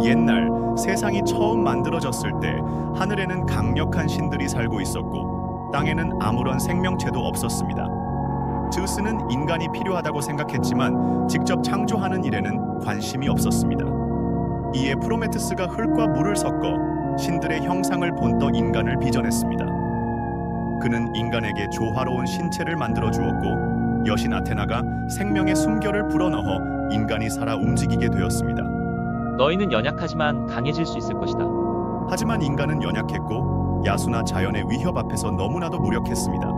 옛날 세상이 처음 만들어졌을 때 하늘에는 강력한 신들이 살고 있었고 땅에는 아무런 생명체도 없었습니다. 제우스는 인간이 필요하다고 생각했지만 직접 창조하는 일에는 관심이 없었습니다. 이에 프로메테스가 흙과 물을 섞어 신들의 형상을 본떠 인간을 빚어냈습니다. 그는 인간에게 조화로운 신체를 만들어 주었고 여신 아테나가 생명의 숨결을 불어넣어 인간이 살아 움직이게 되었습니다. 너희는 연약하지만 강해질 수 있을 것이다. 하지만 인간은 연약했고 야수나 자연의 위협 앞에서 너무나도 무력했습니다.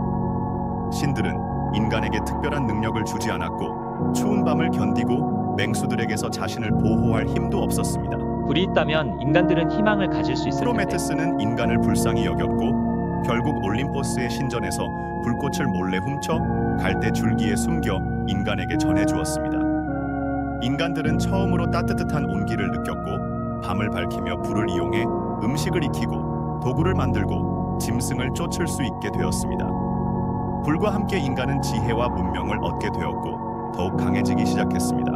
신들은 인간에게 특별한 능력을 주지 않았고 추운 밤을 견디고 맹수들에게서 자신을 보호할 힘도 없었습니다. 불이 있다면 인간들은 희망을 가질 수 있을 텐데. 프로메테스는 인간을 불쌍히 여겼고 결국 올림포스의 신전에서 불꽃을 몰래 훔쳐 갈대 줄기에 숨겨 인간에게 전해주었습니다. 인간들은 처음으로 따뜻한 온기를 느꼈고 밤을 밝히며 불을 이용해 음식을 익히고 도구를 만들고 짐승을 쫓을 수 있게 되었습니다. 불과 함께 인간은 지혜와 문명을 얻게 되었고 더욱 강해지기 시작했습니다.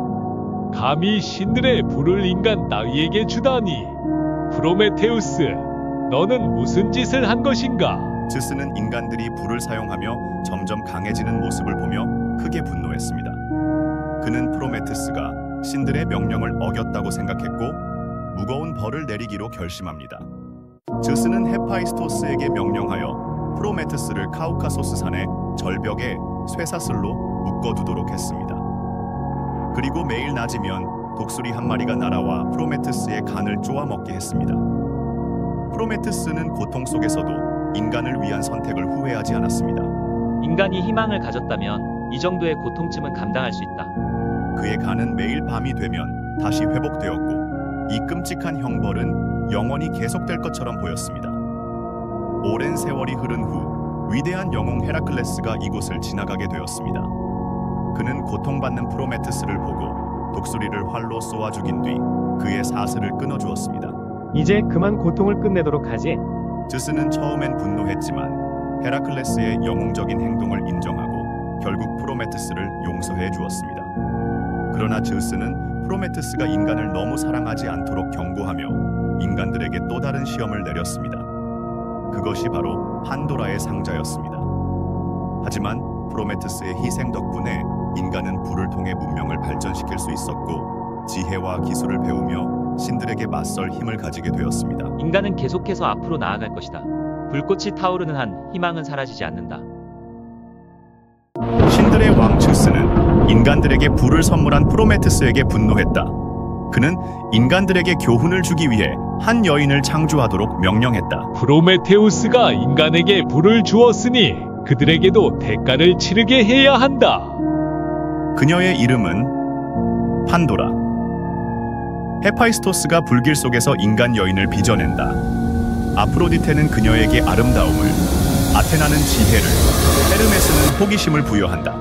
감히 신들의 불을 인간 따위에게 주다니. 프로메테우스, 너는 무슨 짓을 한 것인가? 제우스는 인간들이 불을 사용하며 점점 강해지는 모습을 보며 크게 분노했습니다. 그는 프로메테스가 신들의 명령을 어겼다고 생각했고 무거운 벌을 내리기로 결심합니다. 제우스는 헤파이스토스에게 명령하여 프로메테스를 카우카소스 산의 절벽에 쇠사슬로 묶어두도록 했습니다. 그리고 매일 낮이면 독수리 한 마리가 날아와 프로메테스의 간을 쪼아먹게 했습니다. 프로메테스는 고통 속에서도 인간을 위한 선택을 후회하지 않았습니다. 인간이 희망을 가졌다면 이 정도의 고통쯤은 감당할 수 있다. 그의 간은 매일 밤이 되면 다시 회복되었고 이 끔찍한 형벌은 영원히 계속될 것처럼 보였습니다. 오랜 세월이 흐른 후 위대한 영웅 헤라클레스가 이곳을 지나가게 되었습니다. 그는 고통받는 프로메테스를 보고 독수리를 활로 쏘아 죽인 뒤 그의 사슬을 끊어주었습니다. 이제 그만 고통을 끝내도록 하지. 제우스는 처음엔 분노했지만 헤라클레스의 영웅적인 행동을 인정하고 결국 프로메테스를 용서해 주었습니다. 그러나 제우스는 프로메테스가 인간을 너무 사랑하지 않도록 경고하며 인간들에게 또 다른 시험을 내렸습니다. 그것이 바로 판도라의 상자였습니다. 하지만 프로메테스의 희생 덕분에 인간은 불을 통해 문명을 발전시킬 수 있었고 지혜와 기술을 배우며 신들에게 맞설 힘을 가지게 되었습니다. 인간은 계속해서 앞으로 나아갈 것이다. 불꽃이 타오르는 한 희망은 사라지지 않는다. 신들의 왕 제우스는 인간들에게 불을 선물한 프로메테스에게 분노했다. 그는 인간들에게 교훈을 주기 위해 한 여인을 창조하도록 명령했다. 프로메테우스가 인간에게 불을 주었으니 그들에게도 대가를 치르게 해야 한다. 그녀의 이름은 판도라. 헤파이스토스가 불길 속에서 인간 여인을 빚어낸다. 아프로디테는 그녀에게 아름다움을, 아테나는 지혜를, 헤르메스는 호기심을 부여한다.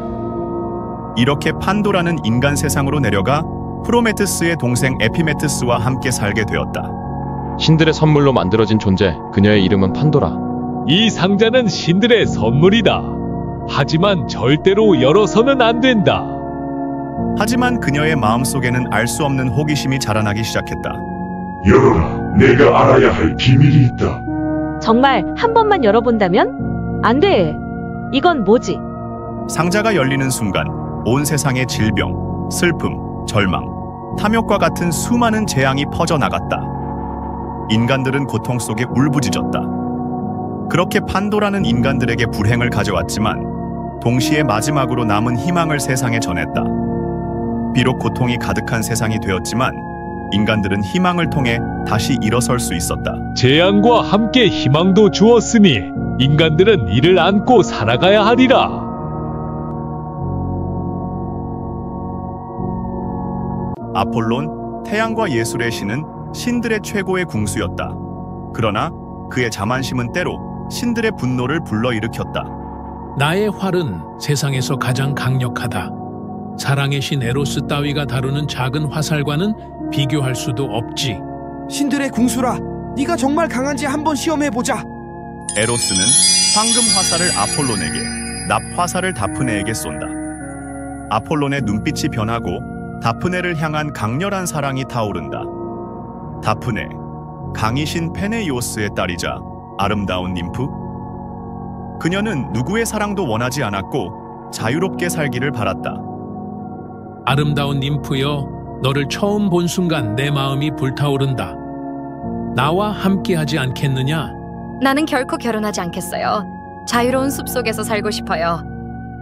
이렇게 판도라는 인간 세상으로 내려가 프로메테스의 동생 에피메테스와 함께 살게 되었다. 신들의 선물로 만들어진 존재, 그녀의 이름은 판도라. 이 상자는 신들의 선물이다. 하지만 절대로 열어서는 안 된다. 하지만 그녀의 마음속에는 알 수 없는 호기심이 자라나기 시작했다. 열어라. 내가 알아야 할 비밀이 있다. 정말 한 번만 열어본다면? 안 돼. 이건 뭐지? 상자가 열리는 순간 온 세상에 질병, 슬픔, 절망, 탐욕과 같은 수많은 재앙이 퍼져나갔다. 인간들은 고통 속에 울부짖었다. 그렇게 판도라는 인간들에게 불행을 가져왔지만 동시에 마지막으로 남은 희망을 세상에 전했다. 비록 고통이 가득한 세상이 되었지만 인간들은 희망을 통해 다시 일어설 수 있었다. 재앙과 함께 희망도 주었으니 인간들은 이를 안고 살아가야 하리라. 아폴론, 태양과 예술의 신은 신들의 최고의 궁수였다. 그러나 그의 자만심은 때로 신들의 분노를 불러일으켰다. 나의 활은 세상에서 가장 강력하다. 사랑의 신 에로스 따위가 다루는 작은 화살과는 비교할 수도 없지. 신들의 궁수라, 네가 정말 강한지 한번 시험해보자. 에로스는 황금 화살을 아폴론에게, 납 화살을 다프네에게 쏜다. 아폴론의 눈빛이 변하고 다프네를 향한 강렬한 사랑이 타오른다. 다프네, 강이신 페네이오스의 딸이자 아름다운 님프. 그녀는 누구의 사랑도 원하지 않았고 자유롭게 살기를 바랐다. 아름다운 님프여, 너를 처음 본 순간 내 마음이 불타오른다. 나와 함께하지 않겠느냐? 나는 결코 결혼하지 않겠어요. 자유로운 숲속에서 살고 싶어요.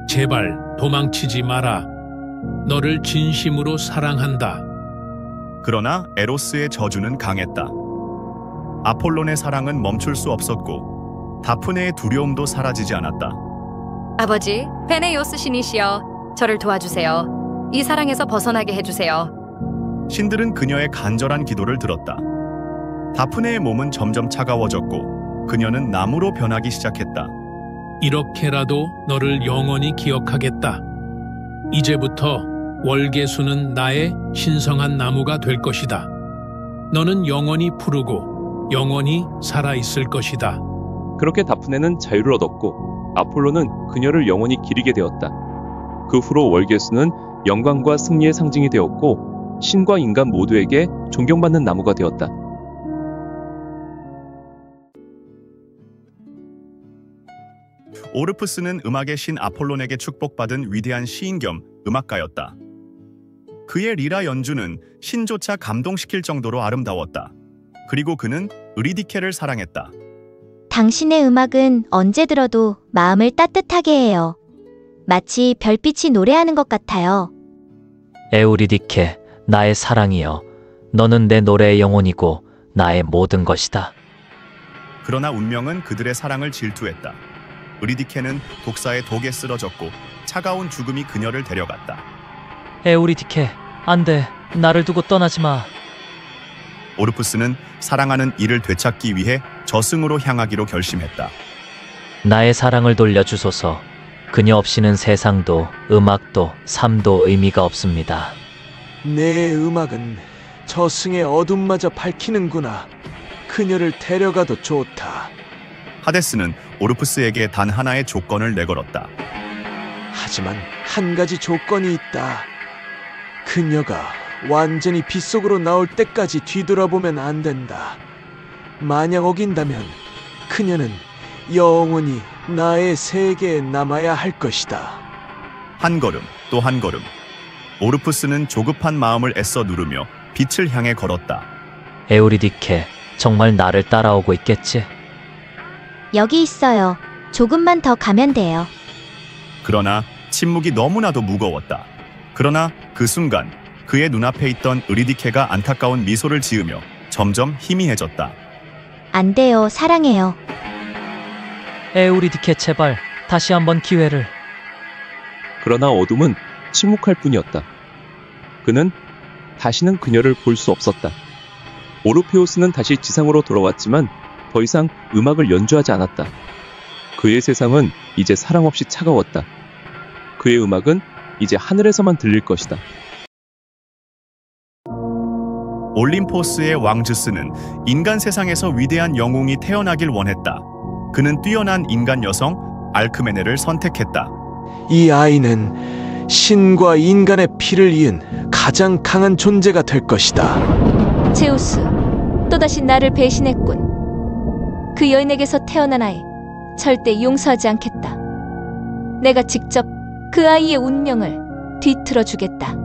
제발 도망치지 마라. 너를 진심으로 사랑한다. 그러나 에로스의 저주는 강했다. 아폴론의 사랑은 멈출 수 없었고 다프네의 두려움도 사라지지 않았다. 아버지, 페네이오스 신이시여, 저를 도와주세요. 이 사랑에서 벗어나게 해주세요. 신들은 그녀의 간절한 기도를 들었다. 다프네의 몸은 점점 차가워졌고 그녀는 나무로 변하기 시작했다. 이렇게라도 너를 영원히 기억하겠다. 이제부터 월계수는 나의 신성한 나무가 될 것이다. 너는 영원히 푸르고 영원히 살아있을 것이다. 그렇게 다프네는 자유를 얻었고 아폴로는 그녀를 영원히 기리게 되었다. 그 후로 월계수는 영광과 승리의 상징이 되었고 신과 인간 모두에게 존경받는 나무가 되었다. 오르푸스는 음악의 신 아폴론에게 축복받은 위대한 시인 겸 음악가였다. 그의 리라 연주는 신조차 감동시킬 정도로 아름다웠다. 그리고 그는 의리디케를 사랑했다. 당신의 음악은 언제 들어도 마음을 따뜻하게 해요. 마치 별빛이 노래하는 것 같아요. 에우리디케, 나의 사랑이여. 너는 내 노래의 영혼이고 나의 모든 것이다. 그러나 운명은 그들의 사랑을 질투했다. 의리디케는 독사의 독에 쓰러졌고 차가운 죽음이 그녀를 데려갔다. 에우리디케, 안 돼. 나를 두고 떠나지 마. 오르푸스는 사랑하는 이를 되찾기 위해 저승으로 향하기로 결심했다. 나의 사랑을 돌려주소서. 그녀 없이는 세상도 음악도 삶도 의미가 없습니다. 내 음악은 저승의 어둠마저 밝히는구나. 그녀를 데려가도 좋다. 하데스는 오르푸스에게 단 하나의 조건을 내걸었다. 하지만 한 가지 조건이 있다. 그녀가 완전히 빗속으로 나올 때까지 뒤돌아보면 안 된다. 만약 어긴다면 그녀는 영원히 나의 세계에 남아야 할 것이다. 한 걸음 또 한 걸음. 오르푸스는 조급한 마음을 애써 누르며 빛을 향해 걸었다. 에우리디케, 정말 나를 따라오고 있겠지? 여기 있어요. 조금만 더 가면 돼요. 그러나 침묵이 너무나도 무거웠다. 그러나 그 순간 그의 눈앞에 있던 의리디케가 안타까운 미소를 지으며 점점 희미해졌다. 안 돼요. 사랑해요. 에우리디케, 제발 다시 한번 기회를. 그러나 어둠은 침묵할 뿐이었다. 그는 다시는 그녀를 볼 수 없었다. 오르페우스는 다시 지상으로 돌아왔지만 더 이상 음악을 연주하지 않았다. 그의 세상은 이제 사랑 없이 차가웠다. 그의 음악은 이제 하늘에서만 들릴 것이다. 올림포스의 왕 즈스는 인간 세상에서 위대한 영웅이 태어나길 원했다. 그는 뛰어난 인간 여성 알크메네를 선택했다. 이 아이는 신과 인간의 피를 이은 가장 강한 존재가 될 것이다. 제우스, 또다시 나를 배신했군. 그 여인에게서 태어난 아이, 절대 용서하지 않겠다. 내가 직접 그 아이의 운명을 뒤틀어 주겠다.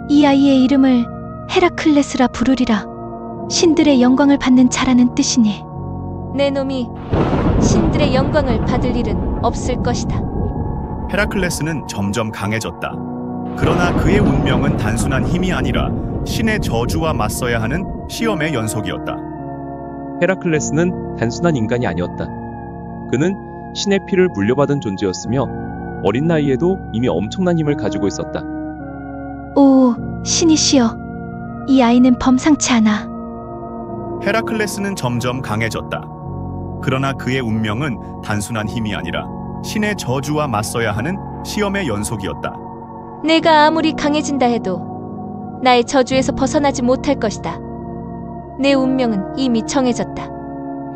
이 아이의 이름을 헤라클레스라 부르리라. 신들의 영광을 받는 자라는 뜻이니. 내 놈이 신들의 영광을 받을 일은 없을 것이다. 헤라클레스는 점점 강해졌다. 그러나 그의 운명은 단순한 힘이 아니라 신의 저주와 맞서야 하는 시험의 연속이었다. 헤라클레스는 단순한 인간이 아니었다. 그는 신의 피를 물려받은 존재였으며 어린 나이에도 이미 엄청난 힘을 가지고 있었다. 오, 신이시여. 이 아이는 범상치 않아. 헤라클레스는 점점 강해졌다. 그러나 그의 운명은 단순한 힘이 아니라 신의 저주와 맞서야 하는 시험의 연속이었다. 내가 아무리 강해진다 해도 나의 저주에서 벗어나지 못할 것이다. 내 운명은 이미 정해졌다.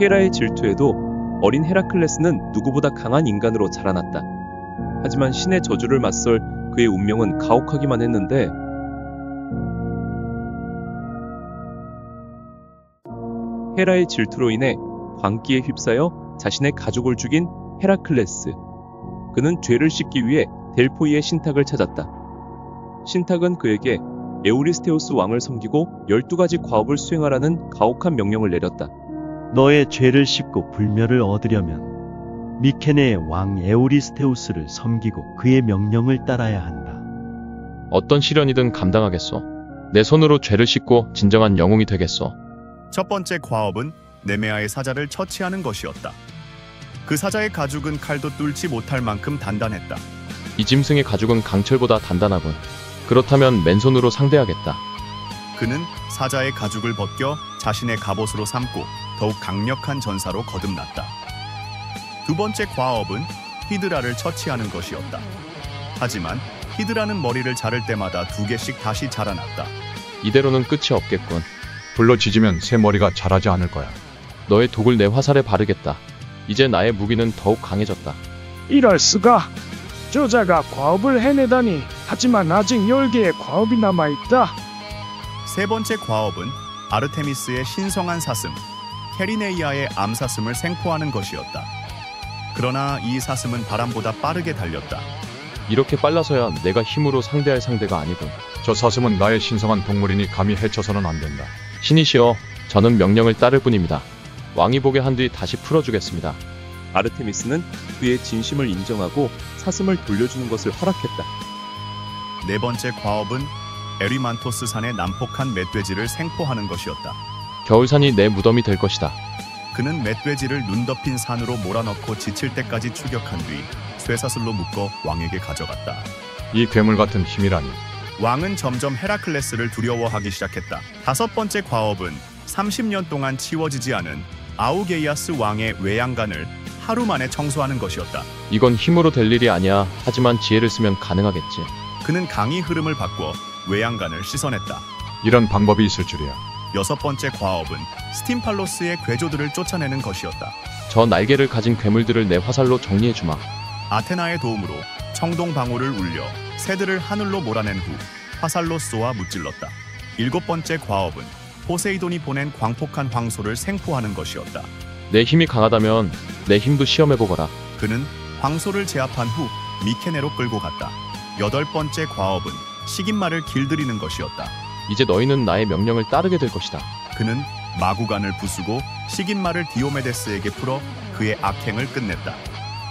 헤라의 질투에도 어린 헤라클레스는 누구보다 강한 인간으로 자라났다. 하지만 신의 저주를 맞설 그의 운명은 가혹하기만 했는데 헤라의 질투로 인해 광기에 휩싸여 자신의 가족을 죽인 헤라클레스. 그는 죄를 씻기 위해 델포이의 신탁을 찾았다. 신탁은 그에게 에우리스테우스 왕을 섬기고 12가지 과업을 수행하라는 가혹한 명령을 내렸다. 너의 죄를 씻고 불멸을 얻으려면 미케네의 왕 에우리스테우스를 섬기고 그의 명령을 따라야 한다. 어떤 시련이든 감당하겠소. 내 손으로 죄를 씻고 진정한 영웅이 되겠소. 첫 번째 과업은 네메아의 사자를 처치하는 것이었다. 그 사자의 가죽은 칼도 뚫지 못할 만큼 단단했다. 이 짐승의 가죽은 강철보다 단단하군. 그렇다면 맨손으로 상대하겠다. 그는 사자의 가죽을 벗겨 자신의 갑옷으로 삼고 더욱 강력한 전사로 거듭났다. 두 번째 과업은 히드라를 처치하는 것이었다. 하지만 히드라는 머리를 자를 때마다 2개씩 다시 자라났다. 이대로는 끝이 없겠군. 불로 지지면 새 머리가 자라지 않을 거야. 너의 독을 내 화살에 바르겠다. 이제 나의 무기는 더욱 강해졌다. 이럴 수가. 저자가 과업을 해내다니. 하지만 아직 10개의 과업이 남아있다. 세 번째 과업은 아르테미스의 신성한 사슴, 케리네이아의 암사슴을 생포하는 것이었다. 그러나 이 사슴은 바람보다 빠르게 달렸다. 이렇게 빨라서야 내가 힘으로 상대할 상대가 아니군. 저 사슴은 나의 신성한 동물이니 감히 해쳐서는 안 된다. 신이시여, 저는 명령을 따를 뿐입니다. 왕이 보게 한 뒤 다시 풀어주겠습니다. 아르테미스는 그의 진심을 인정하고 사슴을 돌려주는 것을 허락했다. 네 번째 과업은 에리만토스 산의 난폭한 멧돼지를 생포하는 것이었다. 겨울산이 내 무덤이 될 것이다. 그는 멧돼지를 눈 덮인 산으로 몰아넣고 지칠 때까지 추격한 뒤 쇠사슬로 묶어 왕에게 가져갔다. 이 괴물 같은 힘이라니. 왕은 점점 헤라클레스를 두려워하기 시작했다. 다섯 번째 과업은 30년 동안 치워지지 않은 아우게이아스 왕의 외양간을 하루 만에 청소하는 것이었다. 이건 힘으로 될 일이 아니야. 하지만 지혜를 쓰면 가능하겠지. 그는 강이 흐름을 바꿔 외양간을 씻어냈다. 이런 방법이 있을 줄이야. 여섯 번째 과업은 스팀팔로스의 괴조들을 쫓아내는 것이었다. 저 날개를 가진 괴물들을 내 화살로 정리해주마. 아테나의 도움으로 청동방울을 울려 새들을 하늘로 몰아낸 후 화살로 쏘아 무찔렀다. 일곱 번째 과업은 포세이돈이 보낸 광폭한 황소를 생포하는 것이었다. 내 힘이 강하다면 내 힘도 시험해보거라. 그는 황소를 제압한 후 미케네로 끌고 갔다. 여덟 번째 과업은 식인마를 길들이는 것이었다. 이제 너희는 나의 명령을 따르게 될 것이다. 그는 마구간을 부수고 식인마를 디오메데스에게 풀어 그의 악행을 끝냈다.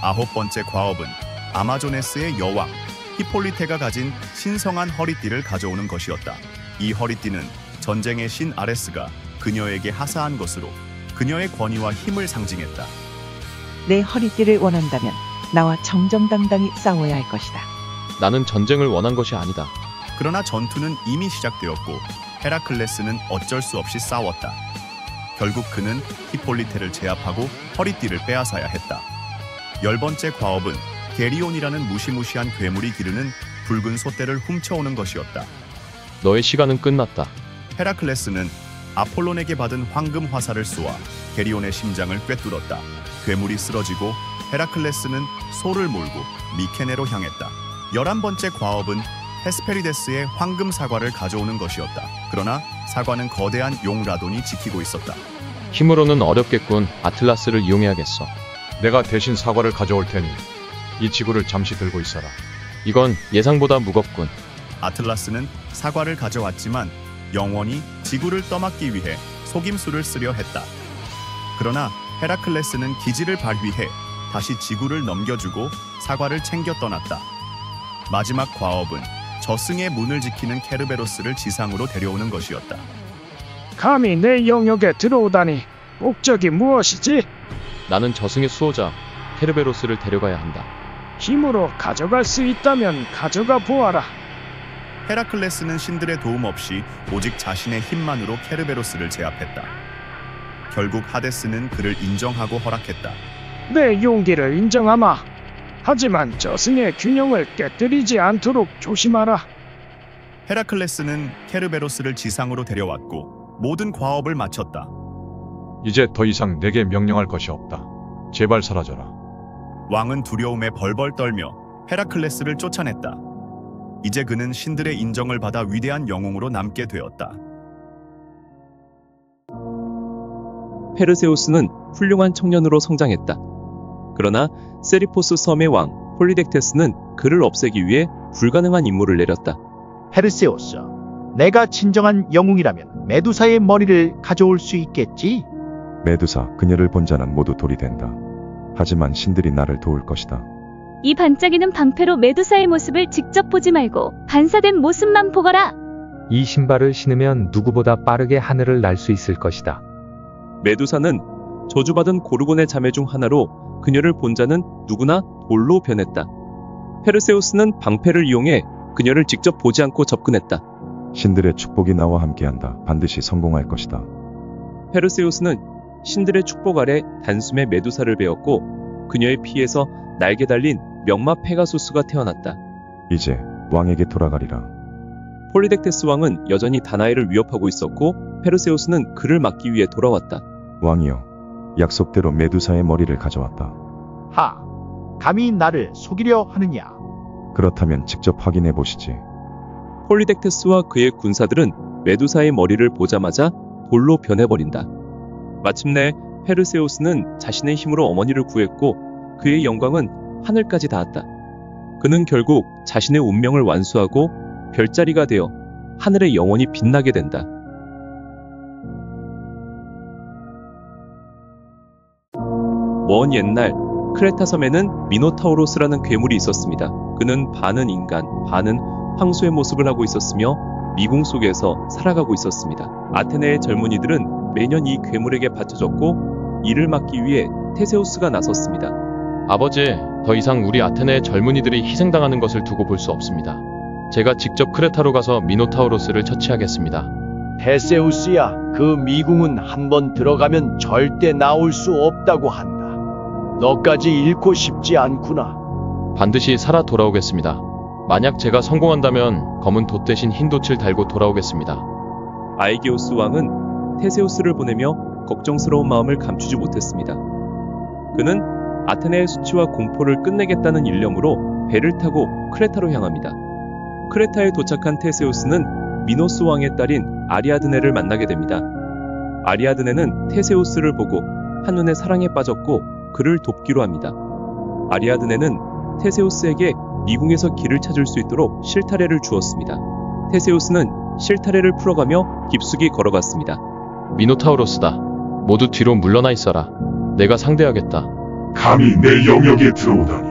아홉 번째 과업은 아마조네스의 여왕 히폴리테가 가진 신성한 허리띠를 가져오는 것이었다. 이 허리띠는 전쟁의 신 아레스가 그녀에게 하사한 것으로 그녀의 권위와 힘을 상징했다. 내 허리띠를 원한다면 나와 정정당당히 싸워야 할 것이다. 나는 전쟁을 원한 것이 아니다. 그러나 전투는 이미 시작되었고 헤라클레스는 어쩔 수 없이 싸웠다. 결국 그는 히폴리테를 제압하고 허리띠를 빼앗아야 했다. 열 번째 과업은 게리온이라는 무시무시한 괴물이 기르는 붉은 소떼를 훔쳐오는 것이었다. 너의 시간은 끝났다. 헤라클레스는 아폴론에게 받은 황금 화살을 쏘아 게리온의 심장을 꿰뚫었다. 괴물이 쓰러지고 헤라클레스는 소를 몰고 미케네로 향했다. 11번째 과업은 헤스페리데스의 황금 사과를 가져오는 것이었다. 그러나 사과는 거대한 용 라돈이 지키고 있었다. 힘으로는 어렵겠군. 아틀라스를 이용해야겠어. 내가 대신 사과를 가져올 테니 이 지구를 잠시 들고 있어라. 이건 예상보다 무겁군. 아틀라스는 사과를 가져왔지만 영원히 지구를 떠맡기 위해 속임수를 쓰려 했다. 그러나 헤라클레스는 기지를 발휘해 다시 지구를 넘겨주고 사과를 챙겨 떠났다. 마지막 과업은 저승의 문을 지키는 케르베로스를 지상으로 데려오는 것이었다. 감히 내 영역에 들어오다니 목적이 무엇이지? 나는 저승의 수호자 케르베로스를 데려가야 한다. 힘으로 가져갈 수 있다면 가져가 보아라. 헤라클레스는 신들의 도움 없이 오직 자신의 힘만으로 케르베로스를 제압했다. 결국 하데스는 그를 인정하고 허락했다. 내 용기를 인정하마. 하지만 저승의 균형을 깨뜨리지 않도록 조심하라. 헤라클레스는 케르베로스를 지상으로 데려왔고 모든 과업을 마쳤다. 이제 더 이상 내게 명령할 것이 없다. 제발 사라져라. 왕은 두려움에 벌벌 떨며 헤라클레스를 쫓아냈다. 이제 그는 신들의 인정을 받아 위대한 영웅으로 남게 되었다. 페르세우스는 훌륭한 청년으로 성장했다. 그러나 세리포스 섬의 왕 폴리덱테스는 그를 없애기 위해 불가능한 임무를 내렸다. 페르세우스, 내가 진정한 영웅이라면 메두사의 머리를 가져올 수 있겠지? 메두사, 그녀를 본 자는 모두 돌이 된다. 하지만 신들이 나를 도울 것이다. 이 반짝이는 방패로 메두사의 모습을 직접 보지 말고 반사된 모습만 보거라. 이 신발을 신으면 누구보다 빠르게 하늘을 날 수 있을 것이다. 메두사는 저주받은 고르곤의 자매 중 하나로 그녀를 본 자는 누구나 돌로 변했다. 페르세우스는 방패를 이용해 그녀를 직접 보지 않고 접근했다. 신들의 축복이 나와 함께한다. 반드시 성공할 것이다. 페르세우스는 신들의 축복 아래 단숨에 메두사를 베었고 그녀의 피에서 날개 달린 명마 페가수스가 태어났다. 이제 왕에게 돌아가리라. 폴리덱테스 왕은 여전히 다나엘을 위협하고 있었고 페르세우스는 그를 막기 위해 돌아왔다. 왕이여, 약속대로 메두사의 머리를 가져왔다. 하, 감히 나를 속이려 하느냐? 그렇다면 직접 확인해 보시지. 폴리덱테스와 그의 군사들은 메두사의 머리를 보자마자 돌로 변해버린다. 마침내 페르세우스는 자신의 힘으로 어머니를 구했고 그의 영광은 하늘까지 닿았다. 그는 결국 자신의 운명을 완수하고 별자리가 되어 하늘에 영원히 빛나게 된다. 먼 옛날 크레타 섬에는 미노타우로스라는 괴물이 있었습니다. 그는 반은 인간, 반은 황소의 모습을 하고 있었으며 미궁 속에서 살아가고 있었습니다. 아테네의 젊은이들은 매년 이 괴물에게 바쳐졌고 이를 막기 위해 테세우스가 나섰습니다. 아버지, 더 이상 우리 아테네의 젊은이들이 희생당하는 것을 두고 볼 수 없습니다. 제가 직접 크레타로 가서 미노타우로스를 처치하겠습니다. 테세우스야, 그 미궁은 한번 들어가면 절대 나올 수 없다고 한다. 너까지 잃고 싶지 않구나. 반드시 살아 돌아오겠습니다. 만약 제가 성공한다면 검은 돛 대신 흰 돛을 달고 돌아오겠습니다. 아이게우스 왕은 테세우스를 보내며 걱정스러운 마음을 감추지 못했습니다. 그는 아테네의 수치와 공포를 끝내겠다는 일념으로 배를 타고 크레타로 향합니다. 크레타에 도착한 테세우스는 미노스 왕의 딸인 아리아드네를 만나게 됩니다. 아리아드네는 테세우스를 보고 한눈에 사랑에 빠졌고 그를 돕기로 합니다. 아리아드네는 테세우스에게 미궁에서 길을 찾을 수 있도록 실타래를 주었습니다. 테세우스는 실타래를 풀어가며 깊숙이 걸어갔습니다. 미노타우로스다. 모두 뒤로 물러나 있어라. 내가 상대하겠다. 감히 내 영역에 들어오다니.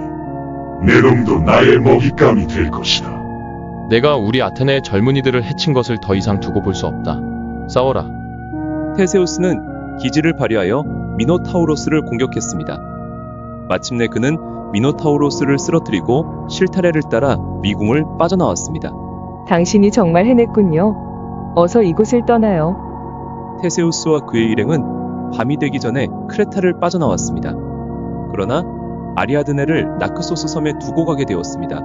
내 놈도 나의 먹잇감이 될 것이다. 내가 우리 아테네의 젊은이들을 해친 것을 더 이상 두고 볼 수 없다. 싸워라. 테세우스는 기지를 발휘하여 미노타우로스를 공격했습니다. 마침내 그는 미노타우로스를 쓰러뜨리고 실타래를 따라 미궁을 빠져나왔습니다. 당신이 정말 해냈군요. 어서 이곳을 떠나요. 테세우스와 그의 일행은 밤이 되기 전에 크레타를 빠져나왔습니다. 그러나 아리아드네를 나크소스 섬에 두고 가게 되었습니다.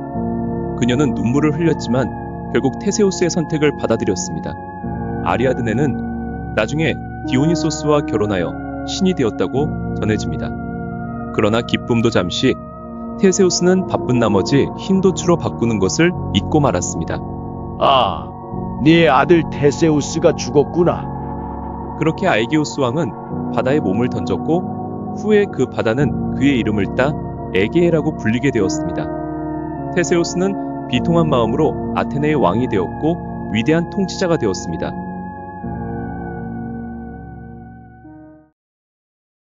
그녀는 눈물을 흘렸지만 결국 테세우스의 선택을 받아들였습니다. 아리아드네는 나중에 디오니소스와 결혼하여 신이 되었다고 전해집니다. 그러나 기쁨도 잠시, 테세우스는 바쁜 나머지 흰 돛으로 바꾸는 것을 잊고 말았습니다. 아, 네 아들 테세우스가 죽었구나. 그렇게 아이게우스 왕은 바다에 몸을 던졌고 후에 그 바다는 그의 이름을 따 에게에라고 불리게 되었습니다. 테세우스는 비통한 마음으로 아테네의 왕이 되었고 위대한 통치자가 되었습니다.